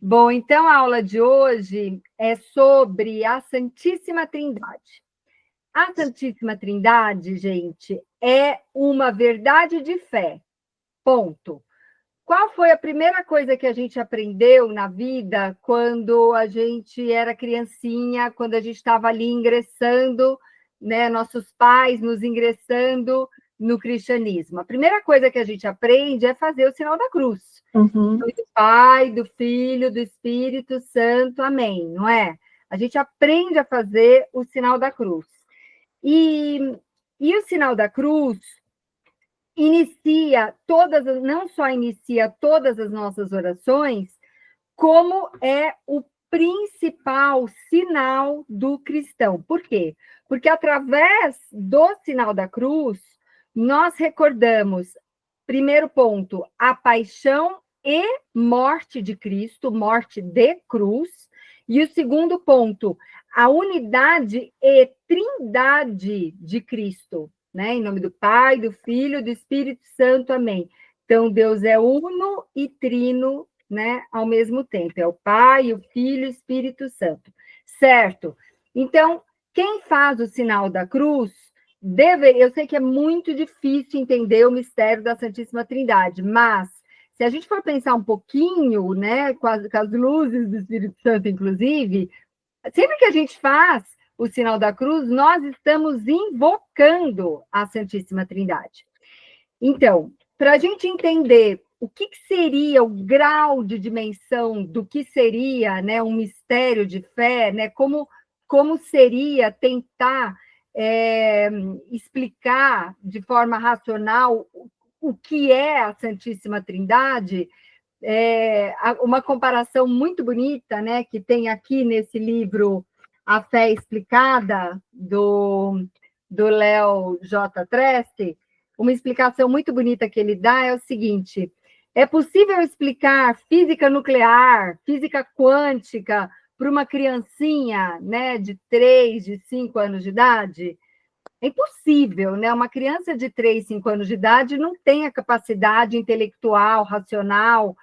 Bom, então a aula de hoje é sobre a Santíssima Trindade. A Santíssima Trindade, gente, é uma verdade de fé. Ponto. Qual foi a primeira coisa que a gente aprendeu na vida quando a gente era criancinha, quando a gente estava ali ingressando, né, nossos pais nos ingressando no cristianismo? A primeira coisa que a gente aprende é fazer o sinal da cruz. Uhum. Do Pai, do Filho, do Espírito Santo, amém, não é? A gente aprende a fazer o sinal da cruz. E, e o sinal da cruz inicia não só inicia todas as nossas orações, como é o principal sinal do cristão. Por quê? Porque através do sinal da cruz, nós recordamos, primeiro ponto, a paixão e morte de Cristo, morte de cruz, e o segundo ponto, a unidade e trindade de Cristo, né? Em nome do Pai, do Filho, do Espírito Santo, amém. Então, Deus é uno e trino, né, ao mesmo tempo. É o Pai, o Filho e o Espírito Santo. Certo? Então, quem faz o sinal da cruz eu sei que é muito difícil entender o mistério da Santíssima Trindade, mas se a gente for pensar um pouquinho, né, com as luzes do Espírito Santo, inclusive, sempre que a gente faz o sinal da cruz, nós estamos invocando a Santíssima Trindade. Então, para a gente entender o que seria o grau de dimensão do que seria, né, um mistério de fé, né, como seria tentar explicar de forma racional o que é a Santíssima Trindade, uma comparação muito bonita, né, que tem aqui nesse livro A Fé Explicada, do Léo J. Treste, uma explicação muito bonita que ele dá é o seguinte: é possível explicar física nuclear, física quântica, para uma criancinha, né, de 3, de 5 anos de idade? É impossível, né? Uma criança de 3, 5 anos de idade não tem a capacidade intelectual, racional,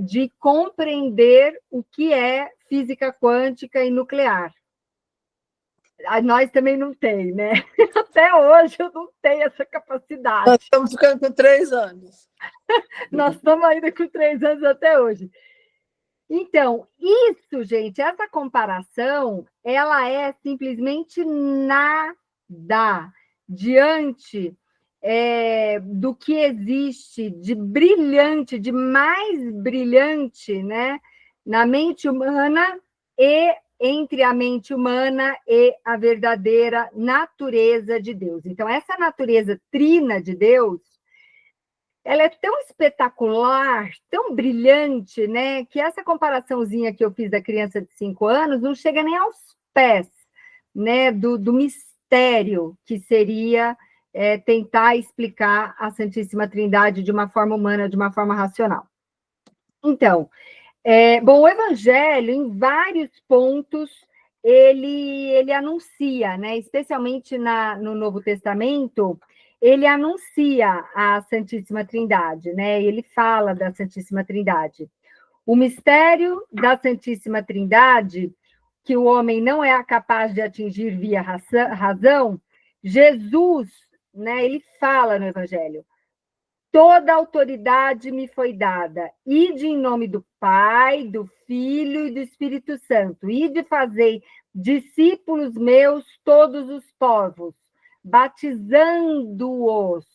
de compreender o que é física quântica e nuclear. Nós também não tem, né? Até hoje eu não tenho essa capacidade. Nós estamos ficando com 3 anos. Nós estamos ainda com 3 anos até hoje. Então, isso, gente, essa comparação, ela é simplesmente nada diante do que existe de brilhante, de mais brilhante, né, na mente humana e entre a mente humana e a verdadeira natureza de Deus. Então, essa natureza trina de Deus, ela é tão espetacular, tão brilhante, né, que essa comparaçãozinha que eu fiz da criança de 5 anos não chega nem aos pés, né, do mistério que seria tentar explicar a Santíssima Trindade de uma forma humana, de uma forma racional. Então, bom, o Evangelho, em vários pontos, ele anuncia, né, especialmente no Novo Testamento, ele anuncia a Santíssima Trindade, né? Ele fala da Santíssima Trindade. O mistério da Santíssima Trindade, que o homem não é capaz de atingir via razão, Jesus, né, ele fala no Evangelho: toda autoridade me foi dada, ide em nome do Pai, do Filho e do Espírito Santo, ide fazer discípulos meus todos os povos, batizando-os.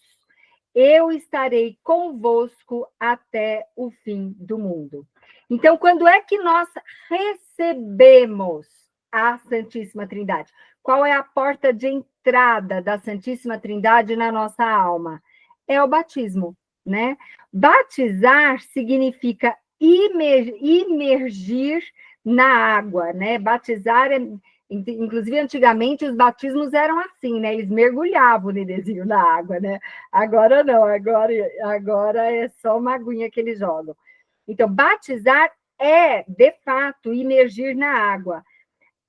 Eu estarei convosco até o fim do mundo. Então, quando é que nós recebemos a Santíssima Trindade? Qual é a porta de entrada da Santíssima Trindade na nossa alma? É o batismo, né? Batizar significa imergir na água, né? Batizar inclusive, antigamente, os batismos eram assim, né? Eles mergulhavam o nenezinho na água, né? Agora não, agora é só uma aguinha que eles jogam. Então, batizar é, de fato, imergir na água.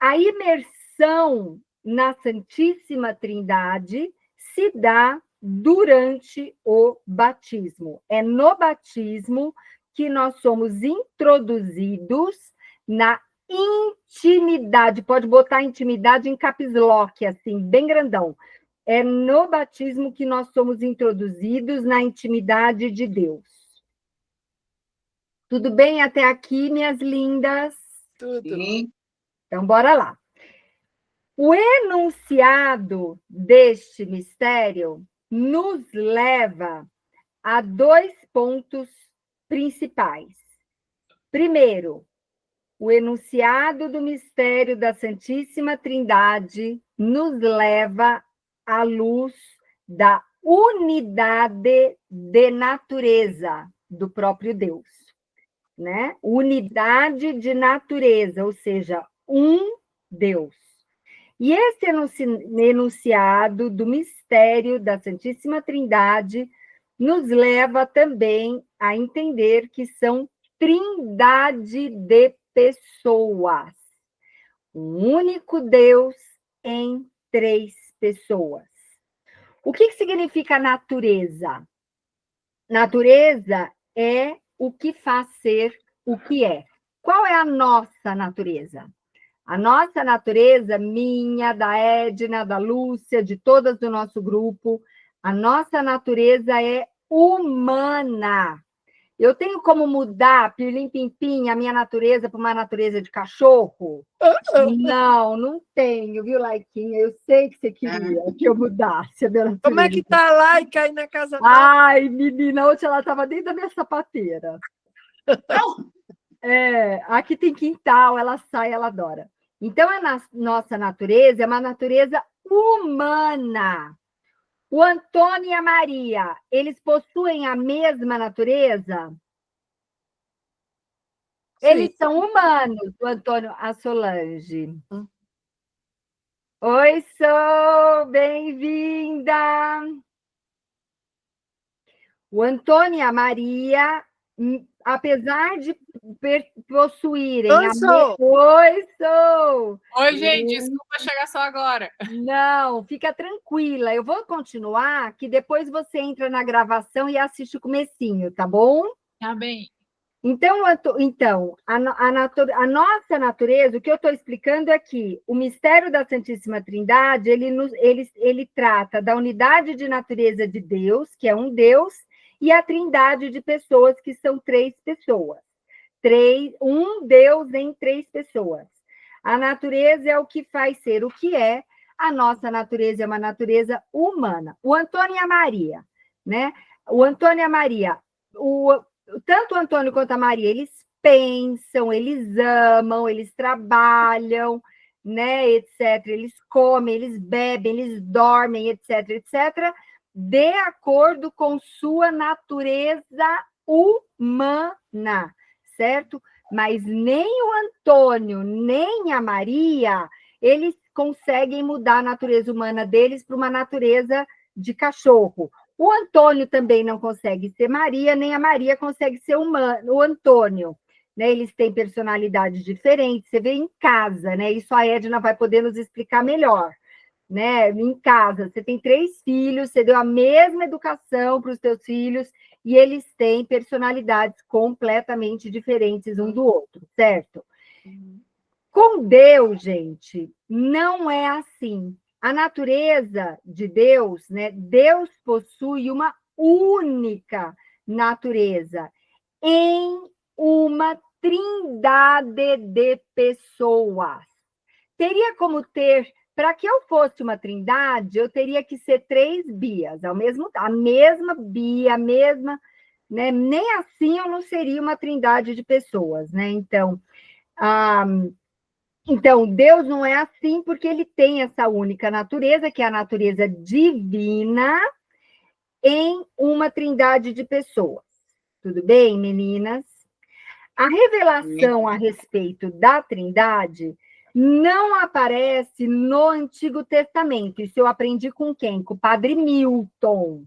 A imersão na Santíssima Trindade se dá durante o batismo. É no batismo que nós somos introduzidos na intimidade. Pode botar intimidade em caps lock, assim, bem grandão. É no batismo que nós somos introduzidos na intimidade de Deus. Tudo bem até aqui, minhas lindas? Tudo. Sim. Então, bora lá. O enunciado deste mistério nos leva a 2 pontos principais. Primeiro, o enunciado do mistério da Santíssima Trindade nos leva à luz da unidade de natureza do próprio Deus, né? Unidade de natureza, ou seja, um Deus. E esse enunciado do mistério da Santíssima Trindade nos leva também a entender que são trindade de pessoas. Um único Deus em 3 pessoas. O que significa natureza? Natureza é o que faz ser o que é. Qual é a nossa natureza? A nossa natureza, minha, da Edna, da Lúcia, de todas do nosso grupo, a nossa natureza é humana. Eu tenho como mudar, pirlim-pim-pim, a minha natureza para uma natureza de cachorro? Não tenho, viu, Laiquinha? Eu sei que você queria que eu mudasse a minha natureza. Como é que tá lá e cai na casa dela? Ai, menina, ontem ela estava dentro da minha sapateira. Aqui tem quintal, ela sai, ela adora. Então, nossa natureza é uma natureza humana. O Antônio e a Maria, eles possuem a mesma natureza? Sim. Eles são humanos, o Antônio, a Solange. Oi, Sou, bem-vinda! O Antônio e a Maria, apesar de possuírem... Oi, Sou! Oi, Sou! Oi, gente, desculpa chegar só agora. Não, fica tranquila. Eu vou continuar, que depois você entra na gravação e assiste o comecinho, tá bom? Tá bem. Então, a nossa natureza, o que eu estou explicando é que o mistério da Santíssima Trindade, ele trata da unidade de natureza de Deus, que é um Deus, e a trindade de pessoas, que são 3 pessoas. Um Deus em 3 pessoas. A natureza é o que faz ser o que é. A nossa natureza é uma natureza humana. O Antônio e a Maria, né? O Antônio e a Maria, tanto o Antônio quanto a Maria, eles pensam, eles amam, eles trabalham, né, etc. Eles comem, eles bebem, eles dormem, etc, etc, de acordo com sua natureza humana, certo? Mas nem o Antônio, nem a Maria, eles conseguem mudar a natureza humana deles para uma natureza de cachorro. O Antônio também não consegue ser Maria, nem a Maria consegue ser o Antônio. Né? Eles têm personalidades diferentes, você vê em casa, né? Isso a Edna vai poder nos explicar melhor. Né? Em casa, você tem 3 filhos, você deu a mesma educação para os seus filhos, e eles têm personalidades completamente diferentes um do outro, certo? Com Deus, gente, não é assim. A natureza de Deus, né? Deus possui uma única natureza em uma trindade de pessoas. Teria como ter, para que eu fosse uma trindade, eu teria que ser 3 Bias, a mesma Bia, a mesma, né? Nem assim eu não seria uma trindade de pessoas, né? Então, Deus não é assim porque ele tem essa única natureza, que é a natureza divina, em uma trindade de pessoas. Tudo bem, meninas? A revelação a respeito da trindade não aparece no Antigo Testamento. Isso eu aprendi com quem? Com o Padre Milton.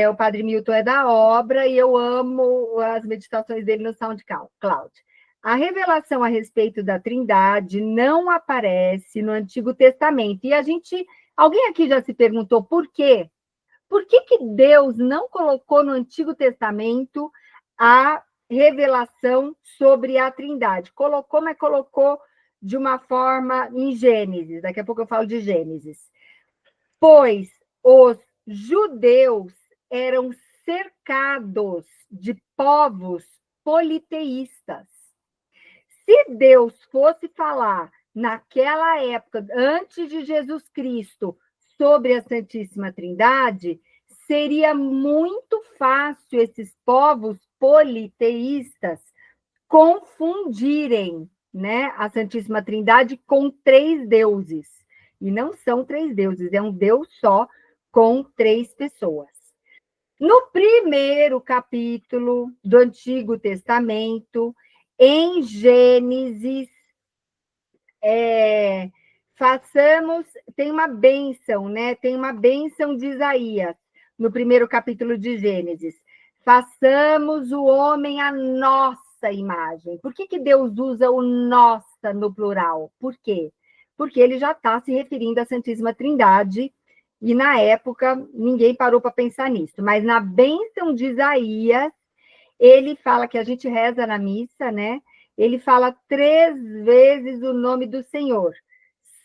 O Padre Milton é da obra e eu amo as meditações dele no SoundCloud. A revelação a respeito da Trindade não aparece no Antigo Testamento. E alguém aqui já se perguntou por quê? Por que Deus não colocou no Antigo Testamento a revelação sobre a Trindade. Colocou, mas colocou de uma forma em Gênesis. Daqui a pouco eu falo de Gênesis. Pois os judeus eram cercados de povos politeístas. Se Deus fosse falar naquela época, antes de Jesus Cristo, sobre a Santíssima Trindade, seria muito fácil esses povos politeístas confundirem, né, a Santíssima Trindade com três deuses. E não são três deuses, é um Deus só com três pessoas. No primeiro capítulo do Antigo Testamento, em Gênesis, tem uma bênção, né? Tem uma bênção de Isaías, no primeiro capítulo de Gênesis. Façamos o homem a nossa imagem. Por que Deus usa o nossa no plural? Por quê? Porque ele já está se referindo à Santíssima Trindade, e na época ninguém parou para pensar nisso. Mas na bênção de Isaías, ele fala que a gente reza na missa, né? Ele fala 3 vezes o nome do Senhor.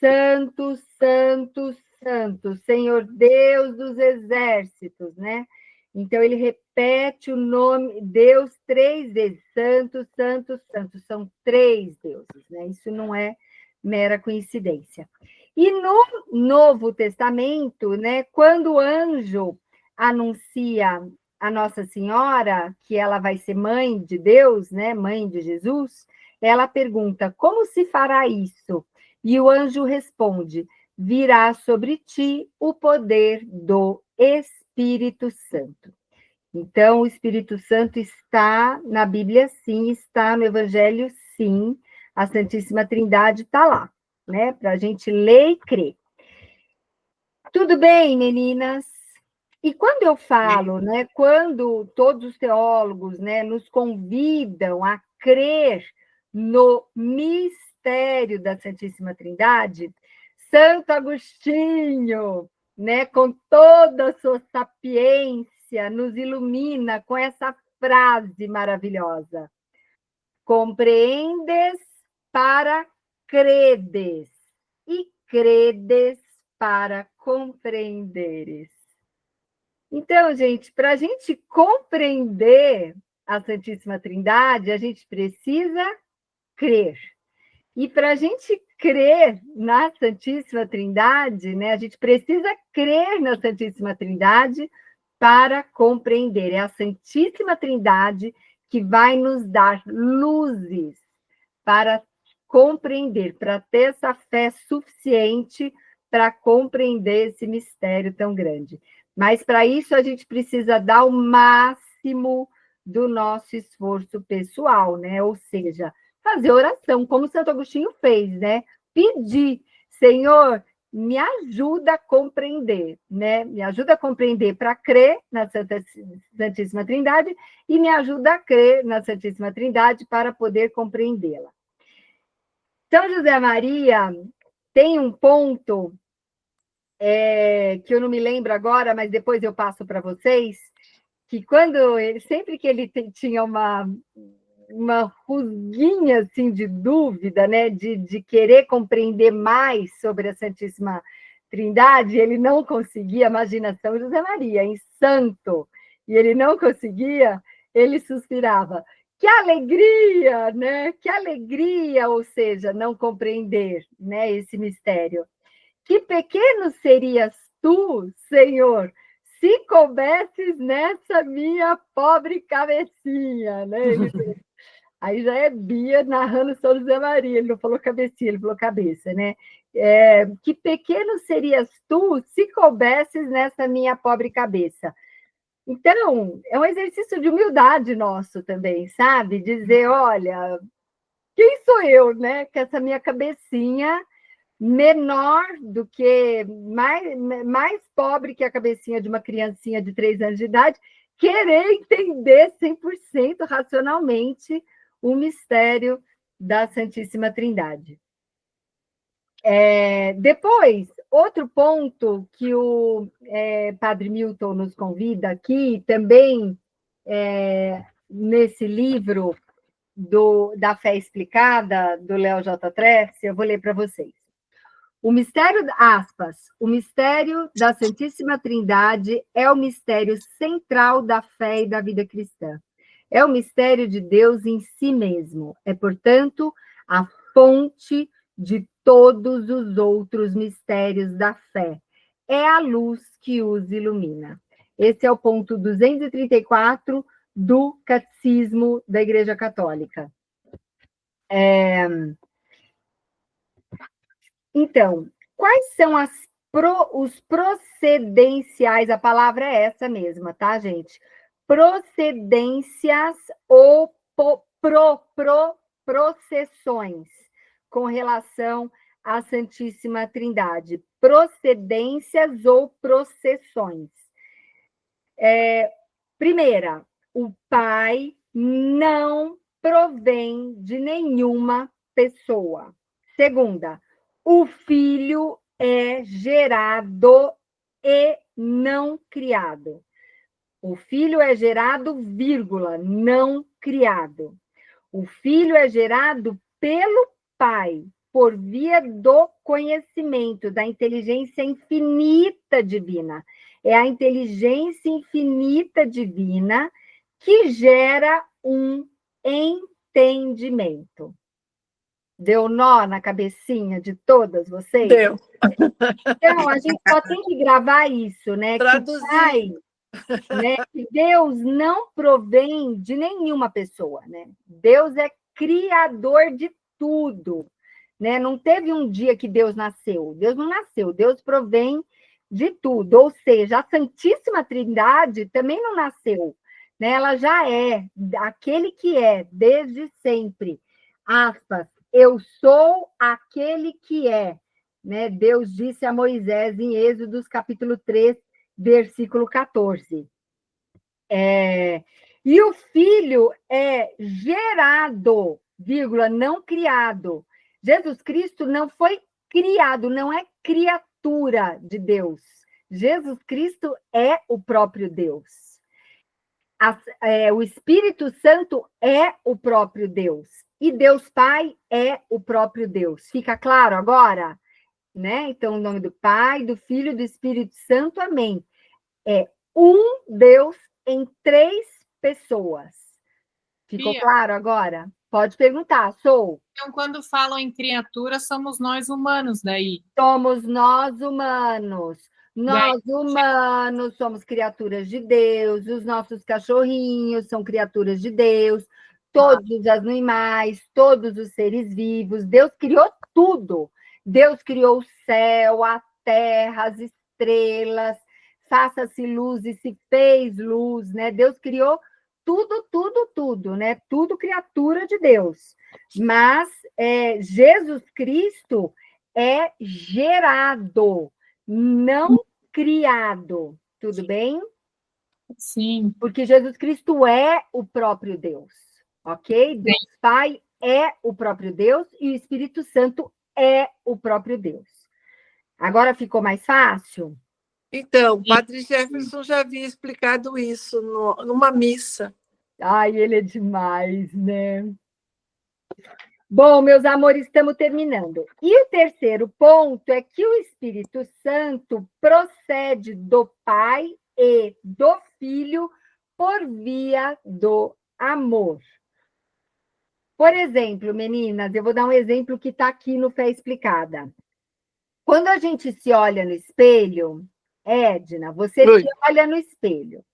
Santo, Santo, Santo, Senhor Deus dos exércitos, né? Então, ele repete o nome Deus 3 vezes. Santo, Santo, Santo. São 3 deuses, né? Isso não é mera coincidência. E no Novo Testamento, né, quando o anjo anuncia a Nossa Senhora, que ela vai ser mãe de Deus, né, mãe de Jesus, ela pergunta, como se fará isso? E o anjo responde, virá sobre ti o poder do Espírito Santo. Então, o Espírito Santo está na Bíblia, sim, está no Evangelho, sim, a Santíssima Trindade está lá, né, para a gente ler e crer. Tudo bem, meninas? E quando eu falo, né, quando todos os teólogos, né, nos convidam a crer no mistério da Santíssima Trindade, Santo Agostinho, né, com toda a sua sapiência, nos ilumina com essa frase maravilhosa: compreendes para credes, e credes para compreenderes. Então, gente, para a gente compreender a Santíssima Trindade, a gente precisa crer. E para a gente crer na Santíssima Trindade, né, a gente precisa crer na Santíssima Trindade para compreender. É a Santíssima Trindade que vai nos dar luzes para compreender, para ter essa fé suficiente para compreender esse mistério tão grande. Mas, para isso, a gente precisa dar o máximo do nosso esforço pessoal, né? Ou seja, fazer oração, como Santo Agostinho fez, né? Pedir, Senhor, me ajuda a compreender, né? Me ajuda a compreender para crer na Santíssima Trindade e me ajuda a crer na Santíssima Trindade para poder compreendê-la. São José Maria tem um ponto que eu não me lembro agora, mas depois eu passo para vocês, que sempre que ele tinha uma rusguinha assim, de dúvida, né, de querer compreender mais sobre a Santíssima Trindade, ele não conseguia, imagina, São José Maria, em santo, e ele não conseguia, ele suspirava. Que alegria, né? Que alegria, ou seja, não compreender, né, esse mistério. Que pequeno serias tu, Senhor, se coubesses nessa minha pobre cabecinha, né? Aí já é Bia narrando São José Maria, ele não falou cabecinha, ele falou cabeça, né? Que pequeno serias tu se coubesses nessa minha pobre cabeça. Então, é um exercício de humildade nosso também, sabe? Dizer, olha, quem sou eu, né? Que essa minha cabecinha menor do que, mais pobre que a cabecinha de uma criancinha de 3 anos de idade, querer entender 100% racionalmente o mistério da Santíssima Trindade. Depois, outro ponto que o Padre Milton nos convida aqui, também nesse livro da Fé Explicada, do Léo J. Trefs, eu vou ler para vocês. O mistério da Santíssima Trindade é o mistério central da fé e da vida cristã. É o mistério de Deus em si mesmo. É, portanto, a fonte de todos os outros mistérios da fé. É a luz que os ilumina. Esse é o ponto 234 do Catecismo da Igreja Católica. Então, quais são os procedenciais? A palavra é essa mesma, tá, gente? Procedências ou processões com relação à Santíssima Trindade. Procedências ou processões. Primeira, o Pai não provém de nenhuma pessoa. Segunda, o Filho é gerado e não criado. O Filho é gerado, vírgula, não criado. O Filho é gerado pelo Pai, por via do conhecimento, da inteligência infinita divina. É a inteligência infinita divina que gera um entendimento. Deu nó na cabecinha de todas vocês? Deu. Então, a gente só tem que gravar isso, né? Traduzir. Que Deus não provém de nenhuma pessoa, né? Deus é criador de tudo, né? Não teve um dia que Deus nasceu. Deus não nasceu, Deus provém de tudo. Ou seja, a Santíssima Trindade também não nasceu, né? Ela já é aquele que é desde sempre. Aspas, eu sou aquele que é, né? Deus disse a Moisés em Êxodo, capítulo 3, versículo 14. E o Filho é gerado, vírgula, não criado. Jesus Cristo não foi criado, não é criatura de Deus. Jesus Cristo é o próprio Deus. O Espírito Santo é o próprio Deus. E Deus Pai é o próprio Deus. Fica claro agora? Né? Então, o nome do Pai, do Filho e do Espírito Santo, amém. É um Deus em 3 pessoas. Ficou claro agora? Pode perguntar, sou. Então, quando falam em criatura, somos nós humanos daí. Somos nós humanos. Nós humanos somos criaturas de Deus, os nossos cachorrinhos são criaturas de Deus, todos os animais, todos os seres vivos. Deus criou tudo. Deus criou o céu, a terra, as estrelas, faça-se luz e se fez luz, né? Deus criou tudo, né? Tudo criatura de Deus. Mas Jesus Cristo é gerado, não criado. Tudo bem? Sim. Porque Jesus Cristo é o próprio Deus, ok? Deus Pai é o próprio Deus e o Espírito Santo é o próprio Deus. Agora ficou mais fácil? Então, o Padre Jefferson já havia explicado isso numa missa. Ai, ele é demais, né? Bom, meus amores, estamos terminando. E o terceiro ponto é que o Espírito Santo procede do Pai e do Filho por via do amor. Por exemplo, meninas, eu vou dar um exemplo que está aqui no Fé Explicada. Quando a gente se olha no espelho, Edna, você se olha no espelho.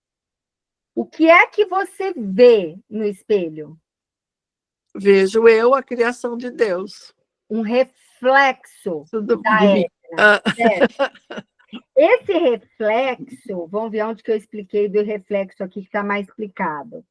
O que é que você vê no espelho? Vejo eu, a criação de Deus. Um reflexo da Edna. Esse reflexo, vamos ver onde que eu expliquei do reflexo aqui, que está mais explicado.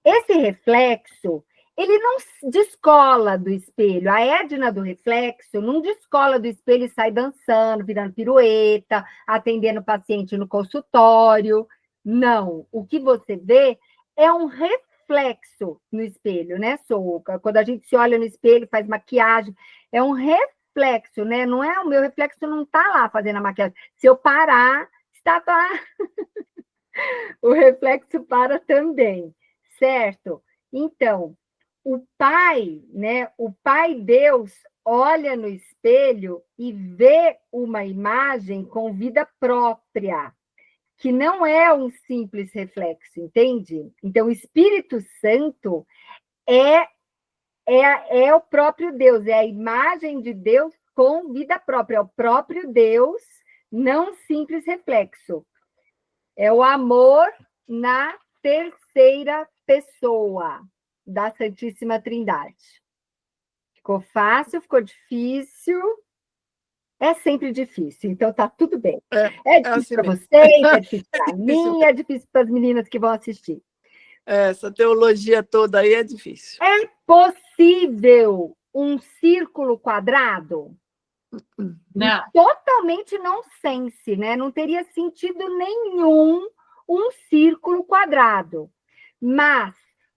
Esse reflexo, ele não descola do espelho. A Edna do reflexo não descola do espelho e sai dançando, virando pirueta, atendendo o paciente no consultório. Não. O que você vê é um reflexo no espelho, né, Souca? Quando a gente se olha no espelho, faz maquiagem, é um reflexo, né? Não é o meu reflexo, não está lá fazendo a maquiagem. Se eu parar, está lá. O reflexo para também. certo? Então, o Pai, né? O Pai Deus olha no espelho e vê uma imagem com vida própria, que não é um simples reflexo, entende? Então, o Espírito Santo é o próprio Deus, é a imagem de Deus com vida própria, é o próprio Deus, não simples reflexo. É o amor na terceira pessoa da Santíssima Trindade. Ficou fácil, ficou difícil? É sempre difícil, então tá tudo bem. É difícil assim para mesmo. vocês, é difícil para difícil. mim, é difícil para as meninas que vão assistir. Essa teologia toda aí é difícil. É possível um círculo quadrado? Não. Totalmente nonsense, né? Não teria sentido nenhum um círculo quadrado. Mas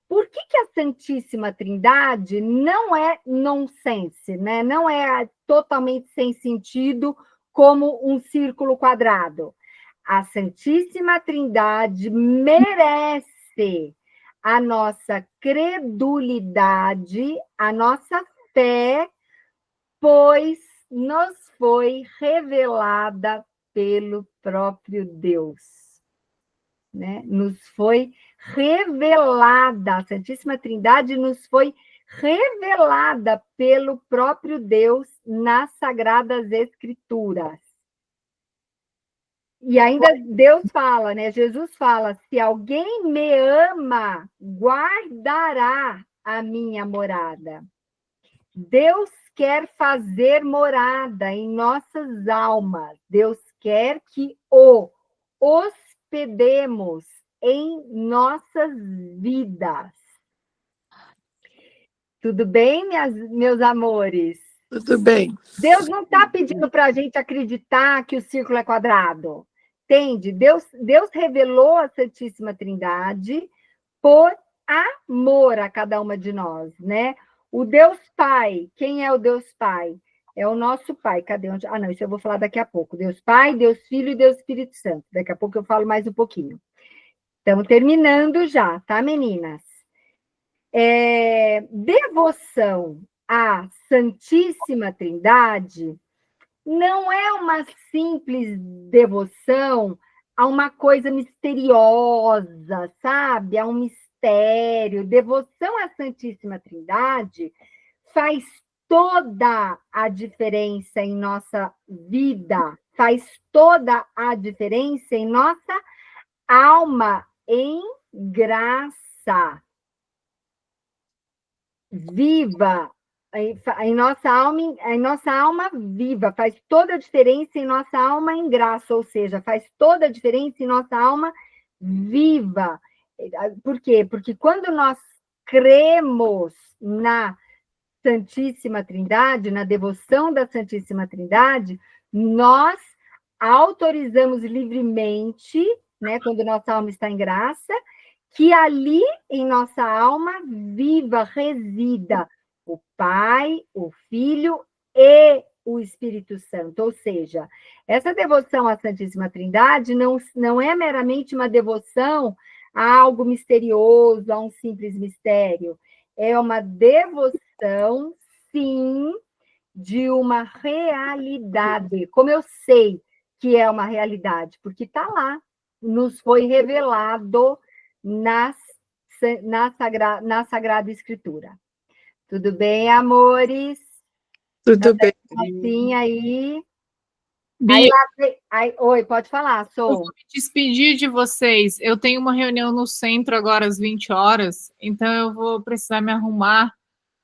por que a Santíssima Trindade não é nonsense, né? Não é totalmente sem sentido como um círculo quadrado? A Santíssima Trindade merece a nossa credulidade, a nossa fé, pois nos foi revelada pelo próprio Deus, né? Nos foi revelada, a Santíssima Trindade nos foi revelada pelo próprio Deus nas Sagradas Escrituras. E ainda Deus fala, né? Jesus fala: se alguém me ama, guardará a minha morada. Deus quer fazer morada em nossas almas. Deus quer que o hospedemos em nossas vidas. Tudo bem, meus amores? Tudo bem. Deus não está pedindo para a gente acreditar que o círculo é quadrado. Entende? Deus revelou a Santíssima Trindade por amor a cada uma de nós, né? O Deus Pai, quem é o Deus Pai? É o nosso Pai. Cadê onde? Ah, não, isso eu vou falar daqui a pouco. Deus Pai, Deus Filho e Deus Espírito Santo. Daqui a pouco eu falo mais um pouquinho. Estamos terminando já, tá, meninas? Devoção à Santíssima Trindade não é uma simples devoção a uma coisa misteriosa, sabe? A um mistério. Devoção à Santíssima Trindade faz toda a diferença em nossa vida, faz toda a diferença em nossa alma em graça. Viva em nossa alma viva, faz toda a diferença em nossa alma em graça, ou seja, faz toda a diferença em nossa alma viva. Por quê? Porque quando nós cremos na Santíssima Trindade, na devoção da Santíssima Trindade, nós autorizamos livremente, né, quando nossa alma está em graça, que ali em nossa alma viva, resida o Pai, o Filho e o Espírito Santo. Ou seja, essa devoção à Santíssima Trindade não é meramente uma devoção a algo misterioso, a um simples mistério. É uma devoção, sim, de uma realidade. Como eu sei que é uma realidade? Porque está lá, nos foi revelado na Sagrada Escritura. Tudo bem, amores? Tudo bem. Sim, aí. Bia, Oi, pode falar, eu Sou. vou me despedir de vocês. Eu tenho uma reunião no centro agora às 20 horas, então eu vou precisar me arrumar.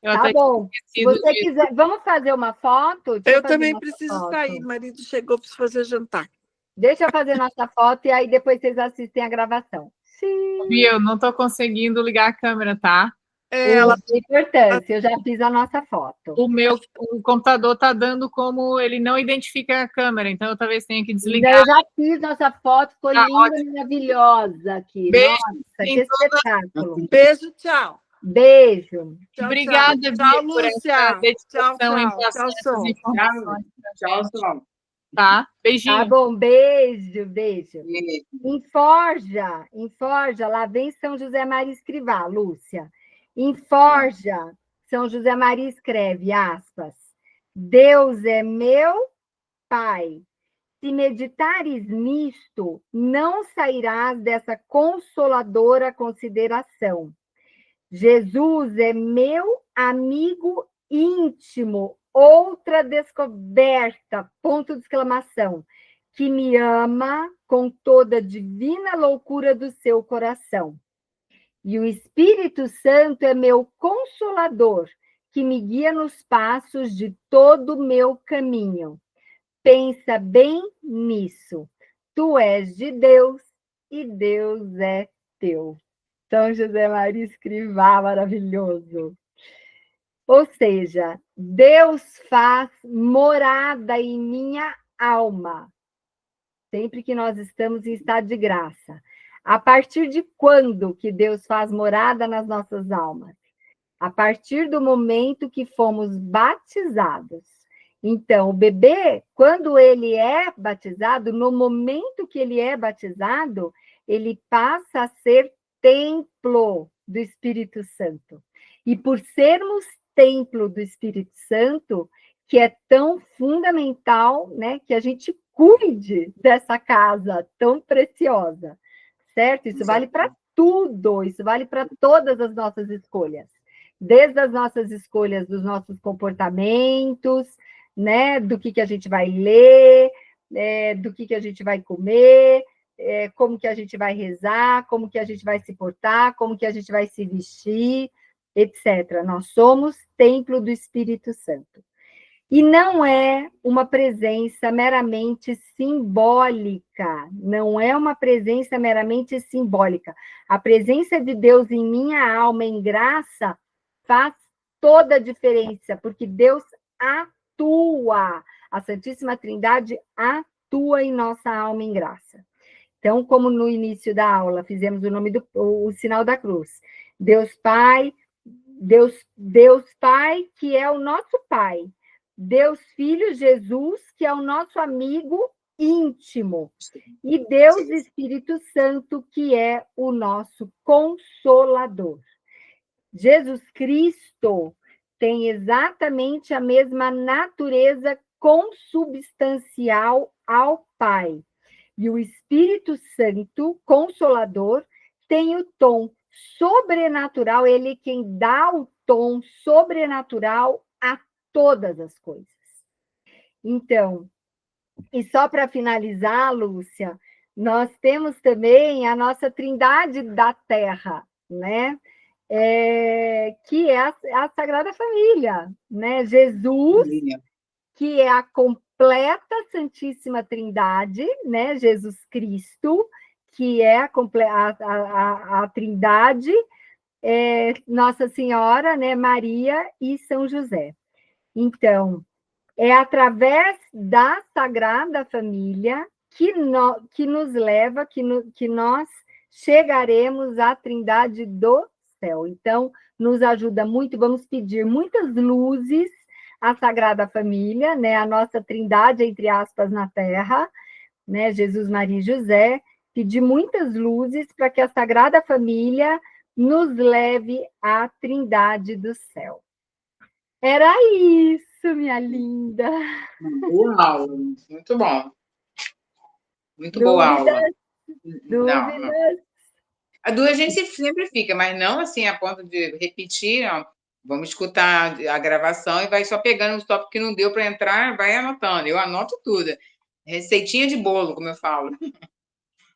Tá bom. Se você quiser, vamos fazer uma foto? Eu também preciso sair. Marido chegou, preciso fazer jantar. Deixa eu fazer nossa foto e aí depois vocês assistem a gravação. Sim. Bia, eu não estou conseguindo ligar a câmera, tá? Ela tem importância, eu já fiz a nossa foto. O computador está dando como ele não identifica a câmera, então eu talvez tenha que desligar. Eu já fiz nossa foto, ficou linda e maravilhosa aqui. Beijo, nossa, que espetáculo. Beijo, tchau. Beijo. Tchau, obrigada, tchau, Bia, por Lúcia. essa dedicação em Tchau, passar essas informações. Tchau, Sol. tá? Tá Beijinho. bom, beijo, beijo. E- Em Forja, lá vem São José Maria Escrivá, Lúcia. Em Forja, São José Maria escreve, aspas, Deus é meu Pai. Se meditares nisto, não sairás dessa consoladora consideração. Jesus é meu amigo íntimo, outra descoberta, ponto de exclamação, que me ama com toda a divina loucura do seu coração. E o Espírito Santo é meu consolador, que me guia nos passos de todo o meu caminho. Pensa bem nisso. Tu és de Deus e Deus é teu. São José Maria Escrivá, maravilhoso. Ou seja, Deus faz morada em minha alma, sempre que nós estamos em estado de graça. A partir de quando que Deus faz morada nas nossas almas? A partir do momento que fomos batizados. Então, o bebê, quando ele é batizado, no momento que ele é batizado, ele passa a ser templo do Espírito Santo. E por sermos templo do Espírito Santo, que é tão fundamental, né, que a gente cuide dessa casa tão preciosa, certo? Isso vale para tudo, isso vale para todas as nossas escolhas. Desde as nossas escolhas dos nossos comportamentos, né, do que a gente vai ler, do que a gente vai comer, como que a gente vai rezar, como que a gente vai se portar, como que a gente vai se vestir, etc. Nós somos templo do Espírito Santo. E não é uma presença meramente simbólica, não é uma presença meramente simbólica. A presença de Deus em minha alma, em graça, faz toda a diferença, porque Deus atua, a Santíssima Trindade atua em nossa alma em graça. Então, como no início da aula fizemos o sinal da cruz, Deus Pai, Deus Pai, que é o nosso Pai, Deus Filho Jesus, que é o nosso amigo íntimo, e Deus Espírito Santo, que é o nosso consolador. Jesus Cristo tem exatamente a mesma natureza consubstancial ao Pai. E o Espírito Santo, Consolador, tem o tom sobrenatural, ele é quem dá o tom sobrenatural a todas as coisas. Então, e só para finalizar, Lúcia, nós temos também a nossa Trindade da Terra, né? Que é a Sagrada Família, né? Jesus, que é a completa Santíssima Trindade, né? Jesus Cristo, que é a Trindade, Nossa Senhora, né? Maria e São José. Então, é através da Sagrada Família que nos leva, que nós chegaremos à Trindade do céu. Então, nos ajuda muito, vamos pedir muitas luzes à Sagrada Família, né? A nossa Trindade, entre aspas, na Terra, né? Jesus, Maria e José, pedir muitas luzes para que a Sagrada Família nos leve à Trindade do céu. Era isso, minha linda. Boa aula, muito bom. Muito boa aula. Dúvidas? Não. A dúvida a gente sempre fica, mas não assim a ponto de repetir, ó. Vamos escutar a gravação e vai só pegando os tópicos que não deu para entrar, vai anotando. Eu anoto tudo. Receitinha de bolo, como eu falo.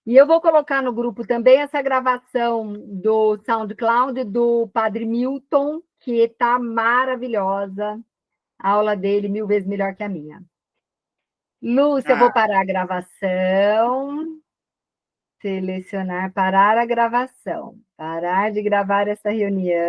E eu vou colocar no grupo também essa gravação do SoundCloud do Padre Milton, que está maravilhosa. A aula dele 1000 vezes melhor que a minha. Lúcia, eu vou parar a gravação. Selecionar, parar a gravação. Parar de gravar essa reunião.